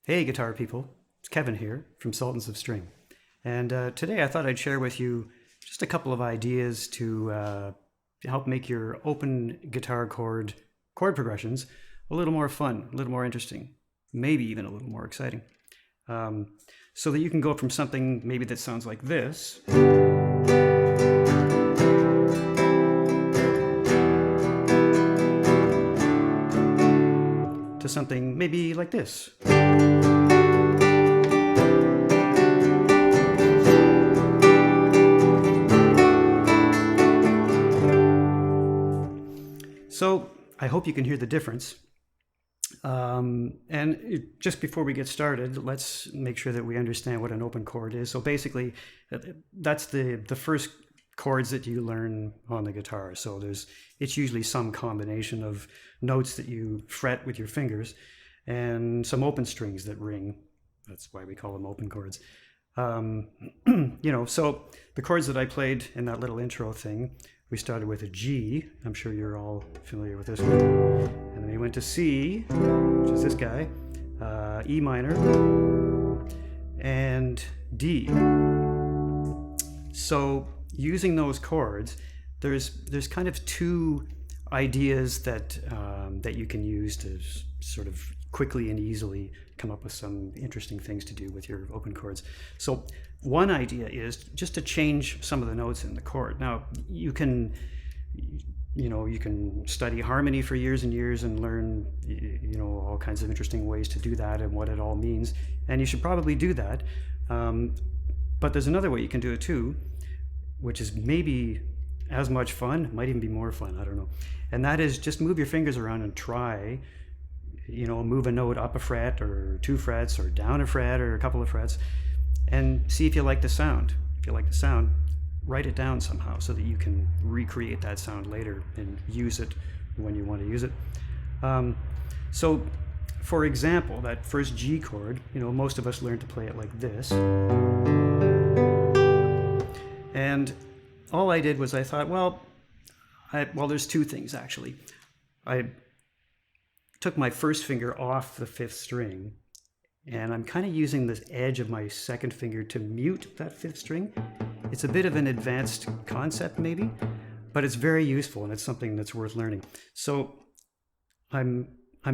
Hey guitar people, it's Kevin here from Sultans of String. And today I thought I'd share with you just a couple of ideas to help make your open guitar chord progressions a little more fun, a little more interesting, maybe even a little more exciting. So that you can go from something maybe that sounds like this to something maybe like this. So I hope you can hear the difference. Just before we get started, let's make sure that we understand what an open chord is. So basically, that's the first chords that you learn on the guitar. So it's usually some combination of notes that you fret with your fingers and some open strings that ring. That's why we call them open chords. So the chords that I played in that little intro thing, we started with a G. I'm sure you're all familiar with this one. And then we went to C, which is this guy, E minor, and D. So using those chords, there's kind of two ideas that you can use to sort of quickly and easily come up with some interesting things to do with your open chords. So one idea is just to change some of the notes in the chord. Now you can study harmony for years and years and learn all kinds of interesting ways to do that and what it all means, and you should probably do that. But there's another way you can do it too, which is maybe as much fun, might even be more fun, I don't know. And that is just move your fingers around and try, move a note up a fret or 2 frets or down a fret or a couple of frets, and see if you like the sound. If you like the sound, write it down somehow so that you can recreate that sound later and use it when you want to use it. So for example, that first G chord, most of us learn to play it like this. And all I did was I thought, well, there's two things actually. I took my first finger off the 5th string, and I'm kind of using the edge of my second finger to mute that 5th string. It's a bit of an advanced concept maybe, but it's very useful and it's something that's worth learning. So I'm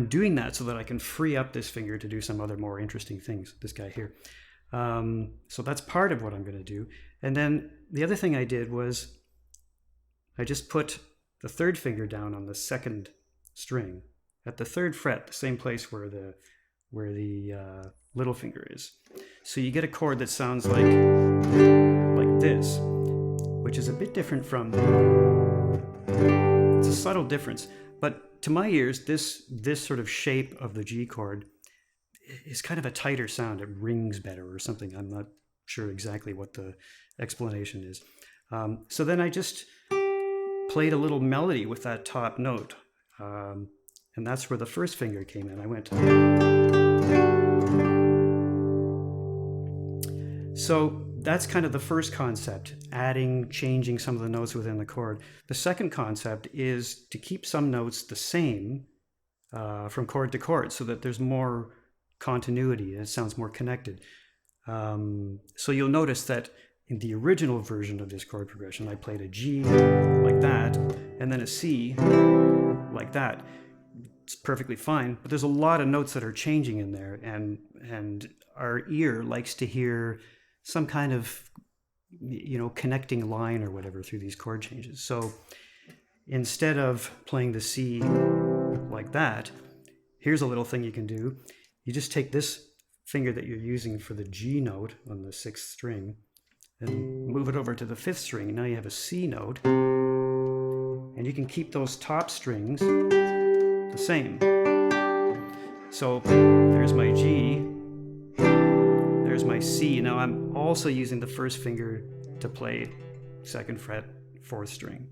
doing that so that I can free up this finger to do some other more interesting things, this guy here. So that's part of what I'm going to do. And then the other thing I did was I just put the 3rd finger down on the 2nd string at the 3rd fret, the same place where the little finger is. So you get a chord that sounds like this, which is a bit different from, it's a subtle difference, but to my ears, this sort of shape of the G chord is kind of a tighter sound. It rings better or something. I'm not sure exactly what the explanation is. So then I just played a little melody with that top note. And that's where the 1st finger came in. I went. So that's kind of the first concept, changing some of the notes within the chord. The second concept is to keep some notes the same from chord to chord so that there's more continuity and it sounds more connected. So you'll notice that in the original version of this chord progression, I played a G like that and then a C like that. It's perfectly fine, but there's a lot of notes that are changing in there, and our ear likes to hear some kind of connecting line or whatever through these chord changes. So instead of playing the C like that, here's a little thing you can do. You just take this finger that you're using for the G note on the 6th string and move it over to the 5th string. Now you have a C note, and you can keep those top strings the same. So there's my G, there's my C. Now I'm also using the 1st finger to play 2nd fret, 4th string.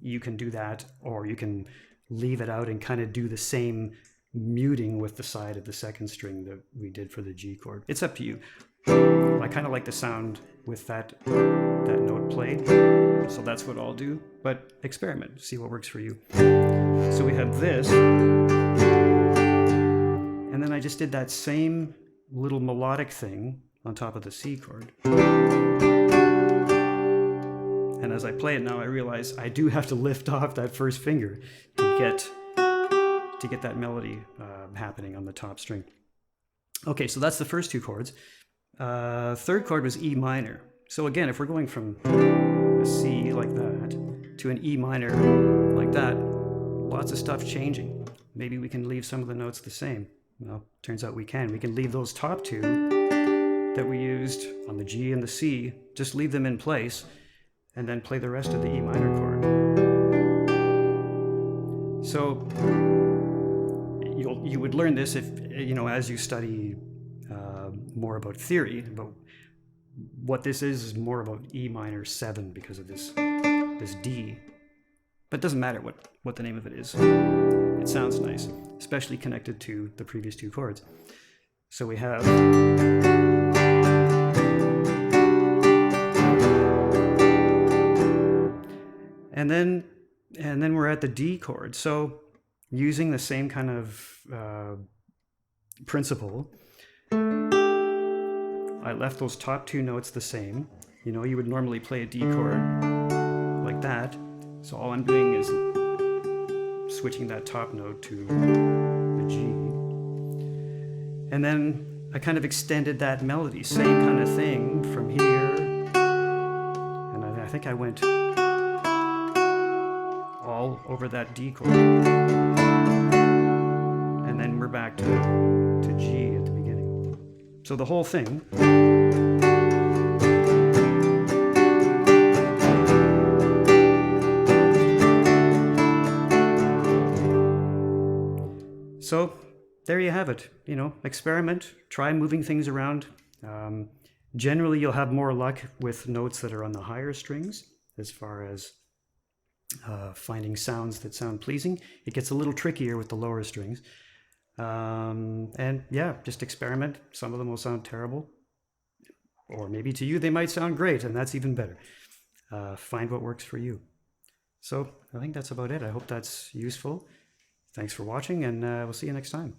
You can do that, or you can leave it out and kind of do the same muting with the side of the 2nd string that we did for the G chord. It's up to you. I kind of like the sound with that note played, so that's what I'll do, but experiment, see what works for you. So we have this, and then I just did that same little melodic thing on top of the C chord. And as I play it now, I realize I do have to lift off that first finger to get that melody happening on the top string. Okay, so that's the first two chords. Third chord was E minor. So again, if we're going from a C like that to an E minor like that, lots of stuff changing. Maybe we can leave some of the notes the same. Well, turns out we can. We can leave those top two that we used on the G and the C, just leave them in place, and then play the rest of the E minor chord. So you would learn this if, as you study more about theory, but what this is more about E minor 7 because of this D. But it doesn't matter what the name of it is. It sounds nice, especially connected to the previous two chords. So we have and then we're at the D chord. So using the same kind of principle, I left those top two notes the same. You would normally play a D chord like that. So all I'm doing is switching that top note to the G. And then I kind of extended that melody, same kind of thing from here. And I think I went all over that D chord. And then we're back to G at the beginning. So the whole thing. So there you have it. Experiment, try moving things around. Generally, you'll have more luck with notes that are on the higher strings as far as finding sounds that sound pleasing. It gets a little trickier with the lower strings. And yeah, just experiment. Some of them will sound terrible. Or maybe to you they might sound great, and that's even better. Find what works for you. So I think that's about it. I hope that's useful. Thanks for watching, and we'll see you next time.